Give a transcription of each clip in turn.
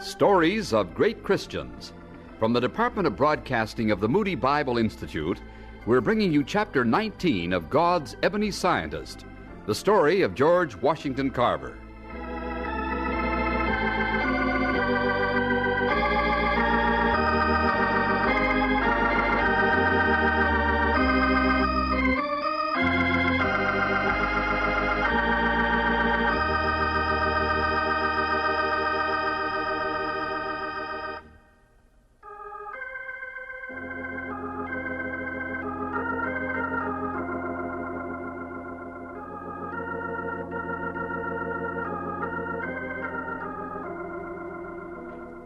Stories of Great Christians. From the Department of Broadcasting of the Moody Bible Institute, we're bringing you Chapter 19 of God's Ebony Scientist, the story of George Washington Carver.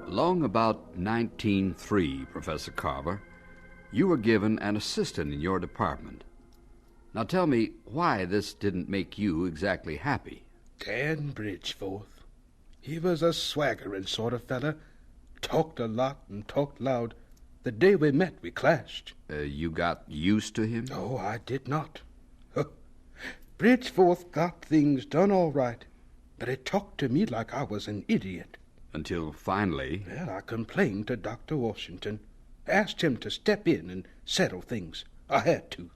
Long about 1903, Professor Carver, you were given an assistant in your department. Now tell me why this didn't make you exactly happy. Dan Bridgeforth. He was a swaggering sort of fella. Talked a lot and talked loud. The day we met, we clashed. You got used to him? Oh, I did not. Bridgeforth got things done all right, but he talked to me like I was an idiot. Until finally... Well, I complained to Dr. Washington. Asked him to step in and settle things. I had to.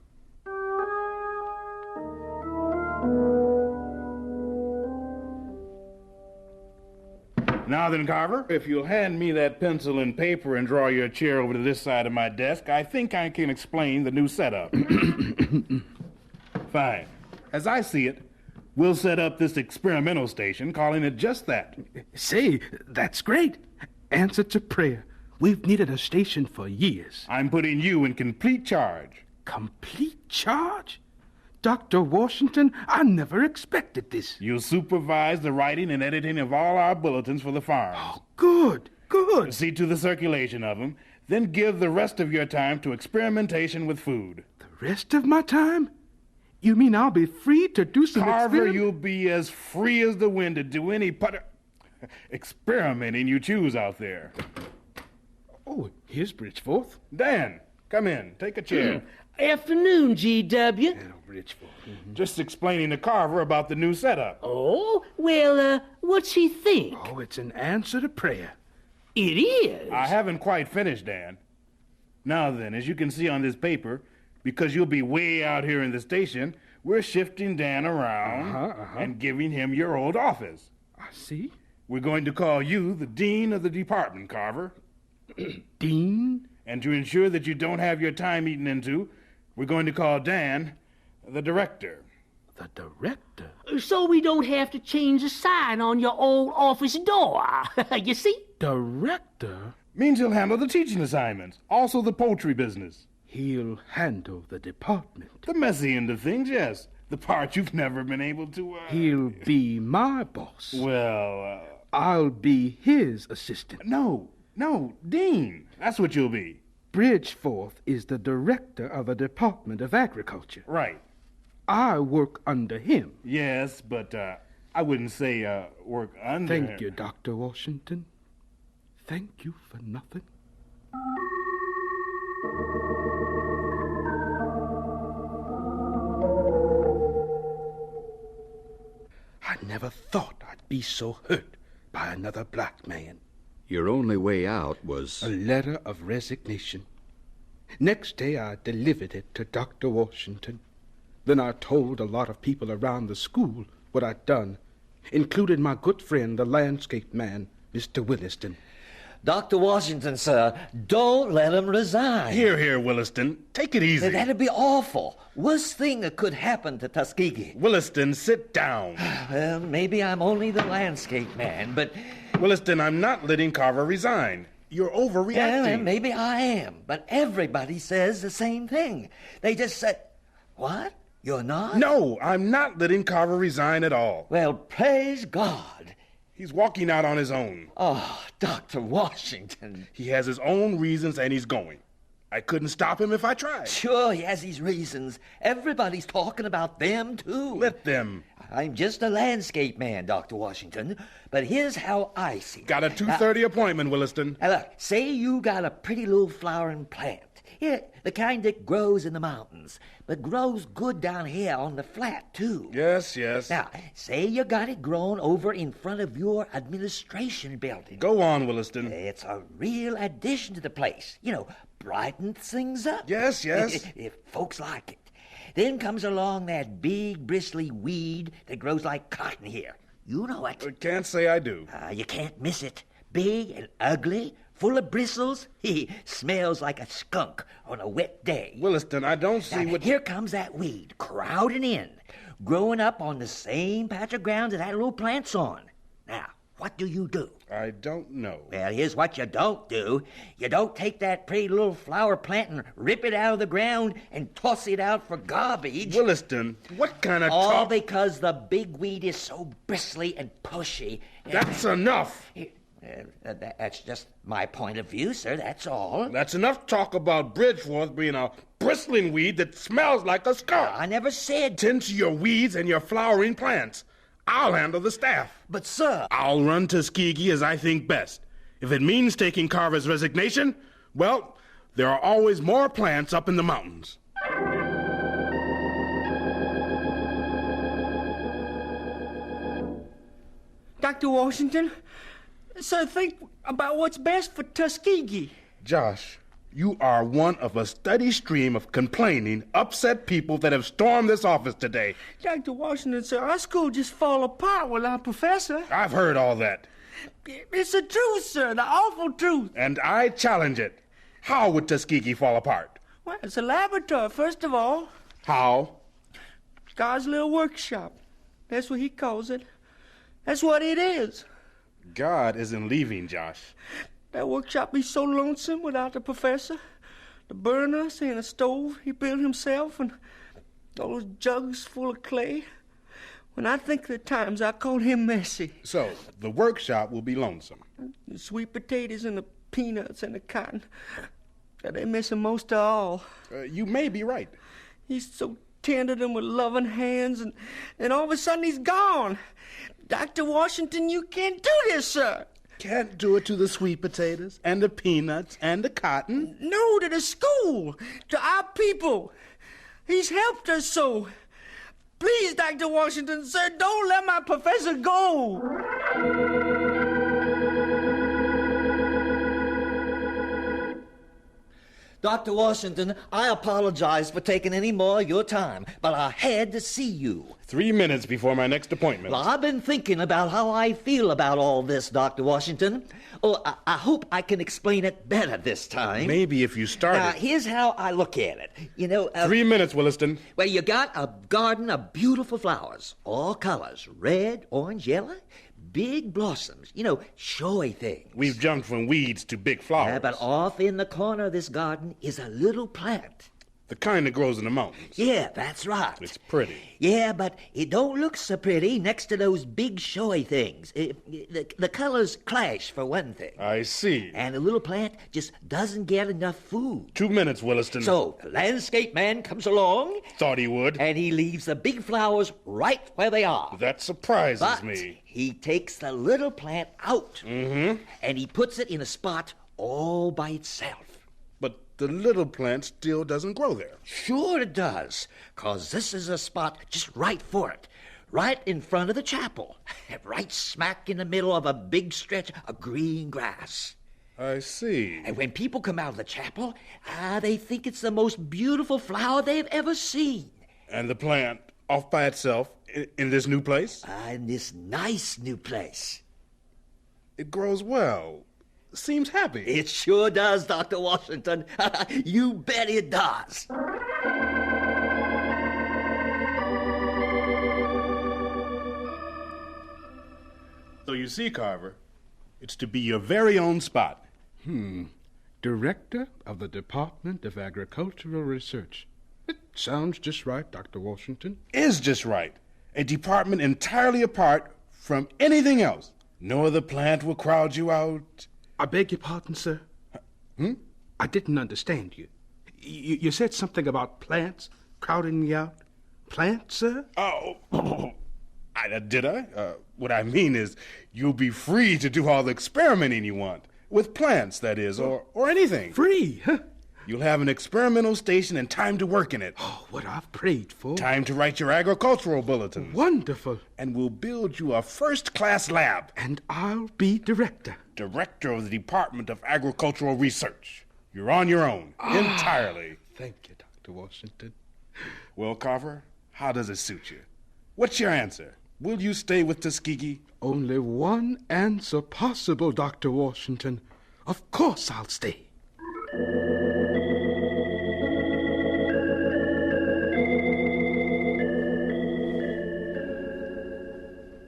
Now then, Carver, if you'll hand me that pencil and paper and draw your chair over to this side of my desk, I think I can explain the new setup. Fine. As I see it, we'll set up this experimental station, calling it just that. Say, that's great. Answer to prayer. We've needed a station for years. I'm putting you in complete charge. Complete charge? Dr. Washington, I never expected this. You'll supervise the writing and editing of all our bulletins for the farm. Oh, good. See to the circulation of them, then give the rest of your time to experimentation with food. The rest of my time? You mean I'll be free to do some Carver, you'll be as free as the wind to do any experimenting you choose out there. Oh, here's Bridgeforth. Dan, come in. Take a chair. Afternoon, G.W. Hello, Bridgeforth. Just explaining to Carver about the new setup. Oh, well, what's he think? Oh, it's an answer to prayer. It is. I haven't quite finished, Dan. Now then, as you can see on this paper, because you'll be way out here in the station, we're shifting Dan around and giving him your old office. I see. We're going to call you the dean of the department, Carver. Dean? And to ensure that you don't have your time eaten into, we're going to call Dan the director. The director? So we don't have to change the sign on your old office door, you see? Director? Means he'll handle the teaching assignments, also the poultry business. He'll handle the department. The messy end of things, yes. The part you've never been able to, He'll be my boss. Well, I'll be his assistant. No, Dean. That's what you'll be. Bridgeforth is the director of the Department of Agriculture. Right. I work under him. Yes, but I wouldn't say work under him. Thank you, Dr. Washington. Thank you for nothing. I never thought I'd be so hurt by another black man. Your only way out was... a letter of resignation. Next day I delivered it to Dr. Washington. Then I told a lot of people around the school what I'd done, including my good friend, the landscape man, Mr. Williston. Dr. Washington, sir, don't let him resign. Here, Williston. Take it easy. That'd be awful. Worst thing that could happen to Tuskegee. Williston, sit down. Well, maybe I'm only the landscape man, but... Williston, I'm not letting Carver resign. You're overreacting. Well, maybe I am, but everybody says the same thing. They just say... What? You're not? No, I'm not letting Carver resign at all. Well, praise God. He's walking out on his own. Oh, Dr. Washington. He has his own reasons, and he's going. I couldn't stop him if I tried. Sure, he has his reasons. Everybody's talking about them, too. Let them. I'm just a landscape man, Dr. Washington, but here's how I see it. Got a 2:30 appointment, Williston. Now, look, say you got a pretty little flowering plant. Yeah, the kind that grows in the mountains, but grows good down here on the flat, too. Yes. Now, say you got it grown over in front of your administration building. Go on, Williston. It's a real addition to the place. Brightens things up. Yes. If folks like it. Then comes along that big, bristly weed that grows like cotton here. You know it. I can't say I do. You can't miss it. Big and ugly, full of bristles. He smells like a skunk on a wet day. Williston, I don't see Now, what... Here comes that weed, crowding in, growing up on the same patch of ground that little plant's on. Now, what do? I don't know. Well, here's what you don't do. You don't take that pretty little flower plant and rip it out of the ground and toss it out for garbage. Williston, what kind of All talk... because the big weed is so bristly and pushy. That's enough. That's just my point of view, sir, that's all. That's enough talk about Bridgeworth being a bristling weed that smells like a skunk. I never said... Tend to your weeds and your flowering plants. I'll handle the staff. But, sir... I'll run Tuskegee as I think best. If it means taking Carver's resignation, well, there are always more plants up in the mountains. Dr. Washington, sir, think about what's best for Tuskegee. Josh, you are one of a steady stream of complaining, upset people that have stormed this office today. Dr. Washington, sir, our school just fall apart without our professor. I've heard all that. It's the truth, sir, the awful truth. And I challenge it. How would Tuskegee fall apart? Well, it's a laboratory, first of all. How? God's little workshop. That's what he calls it. That's what it is. God isn't leaving, Josh. That workshop be so lonesome without the professor. The burners and the stove he built himself, and all those jugs full of clay. When I think of the times I called him messy. So, the workshop will be lonesome. The sweet potatoes and the peanuts and the cotton. They miss him most of all. You may be right. He's so tended them with loving hands, and all of a sudden he's gone. Dr. Washington, you can't do this, sir. Can't do it to the sweet potatoes and the peanuts and the cotton. No, to the school, to our people. He's helped us so. Please, Dr. Washington, sir, don't let my professor go. Dr. Washington, I apologize for taking any more of your time, but I had to see you. 3 minutes before my next appointment. Well, I've been thinking about how I feel about all this, Dr. Washington. Oh, I hope I can explain it better this time. Maybe if you started. Now, here's how I look at it. 3 minutes, Williston. Well, you got a garden of beautiful flowers, all colors, red, orange, yellow, big blossoms, showy things. We've jumped from weeds to big flowers. Yeah, but off in the corner of this garden is a little plant. The kind that grows in the mountains. Yeah, that's right. It's pretty. Yeah, but it don't look so pretty next to those big showy things. The colors clash, for one thing. I see. And the little plant just doesn't get enough food. 2 minutes, Williston. So the landscape man comes along. Thought he would. And he leaves the big flowers right where they are. That surprises But me. he takes the little plant out. Mm-hmm. And he puts it in a spot all by itself. But the little plant still doesn't grow there. Sure it does, 'cause this is a spot just right for it. Right in front of the chapel. Right smack in the middle of a big stretch of green grass. I see. And when people come out of the chapel, they think it's the most beautiful flower they've ever seen. And the plant, off by itself, in this new place? In this nice new place. It grows well. Seems happy. It sure does, Dr. Washington. You bet it does. So you see, Carver, it's to be your very own spot. Director of the Department of Agricultural Research. It sounds just right, Dr. Washington. Is just right. A department entirely apart from anything else. No other plant will crowd you out. I beg your pardon, sir. I didn't understand you. You said something about plants crowding me out. Plants, sir? Did I? What I mean is, you'll be free to do all the experimenting you want. With plants, that is, or anything. Free? Huh? You'll have an experimental station and time to work in it. Oh, what I've prayed for. Time to write your agricultural bulletins. Wonderful. And we'll build you a first-class lab. And I'll be director. Director of the Department of Agricultural Research. You're on your own, entirely. Thank you, Dr. Washington. Well, Carver, how does it suit you? What's your answer? Will you stay with Tuskegee? Only one answer possible, Dr. Washington. Of course I'll stay.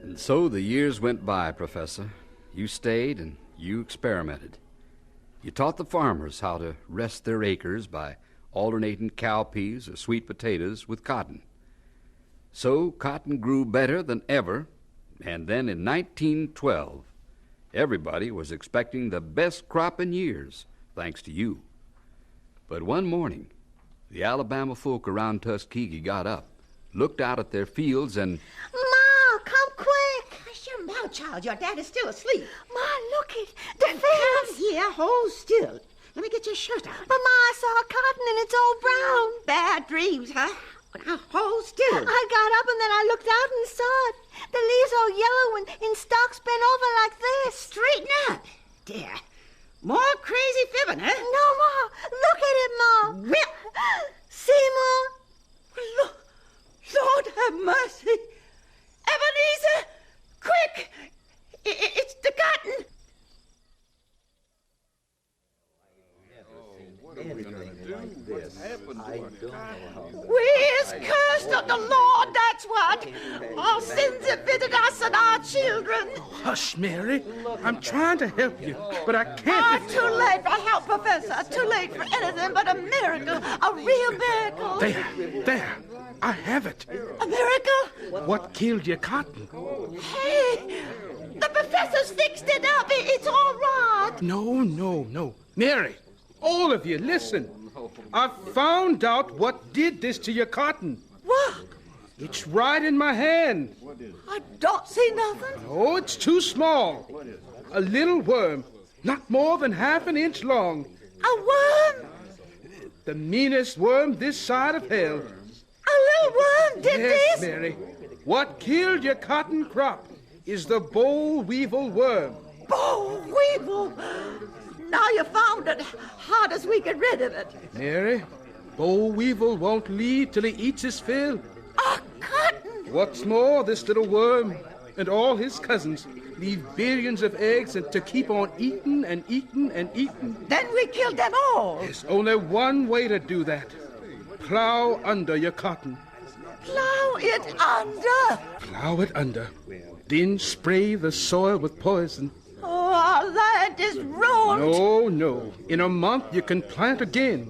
And so the years went by, Professor. You stayed and you experimented. You taught the farmers how to rest their acres by alternating cowpeas or sweet potatoes with cotton. So cotton grew better than ever, and then in 1912, everybody was expecting the best crop in years, thanks to you. But one morning, the Alabama folk around Tuskegee got up, looked out at their fields, and... Ma, come quick! Hush your mouth, child. Your dad is still asleep. Ma, look it. The fields. Come here, hold still. Let me get your shirt out. But Ma, I saw cotton and it's all brown. Bad dreams, huh? Now hold still. I got up and then I looked out and saw it. The leaves all yellow and stalks bent over like this. Straighten up. Dear. More crazy fibbing, huh? No, Ma. Look at it, Ma. Well. See, Ma? Lord have mercy. Ebenezer, quick. It's the cotton. We is cursed of the Lord, that's what. Our sins have visited us and our children. Hush, Mary. I'm trying to help you, but I can't... Too late for help, Professor. Too late for anything but a miracle. A real miracle. There. I have it. A miracle? What killed your cotton? Hey, the professor's fixed it up. It's all right. No. Mary, all of you, listen. I've found out what did this to your cotton. What? It's right in my hand. I don't see nothing. Oh, it's too small. A little worm, not more than half an inch long. A worm? The meanest worm this side of hell. A little worm did Yes, this? Mary. What killed your cotton crop is the boll weevil worm. Boll weevil. Now you found it. How does we get rid of it? Mary, boll weevil won't leave till he eats his fill. Cotton. What's more, this little worm and all his cousins leave billions of eggs and to keep on eating and eating and eating. Then we killed them all. There's only one way to do that. Plow under your cotton. Plow it under. Plow it under. Then spray the soil with poison. Oh, our land is ruined. No. In a month you can plant again.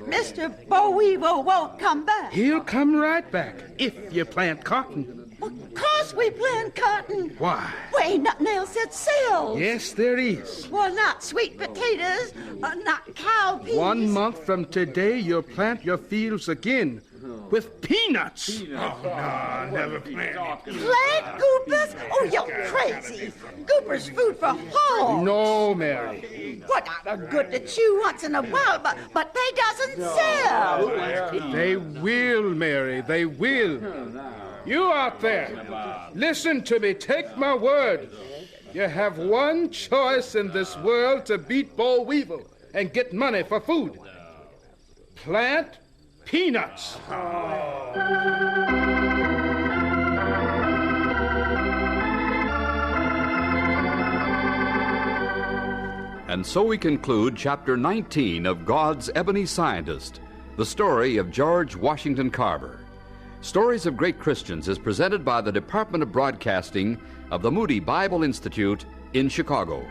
Mr. Boll Weevil won't come back. He'll come right back if you plant cotton. Of course we plant cotton. Why? Well, ain't nothing else that sells. Yes, there is. Well, not sweet potatoes, not cowpeas. 1 month from today, you'll plant your fields again with peanuts. No, never plant. Plant goopers? Oh, you're crazy. Goopers food for hogs. No, Mary. What are good to chew once in a while, but they doesn't sell. They will, Mary. They will. You out there, listen to me. Take my word. You have one choice in this world to beat boll weevil and get money for food. Plant peanuts. And so we conclude Chapter 19 of God's Ebony Scientist, the story of George Washington Carver. Stories of Great Christians is presented by the Department of Broadcasting of the Moody Bible Institute in Chicago.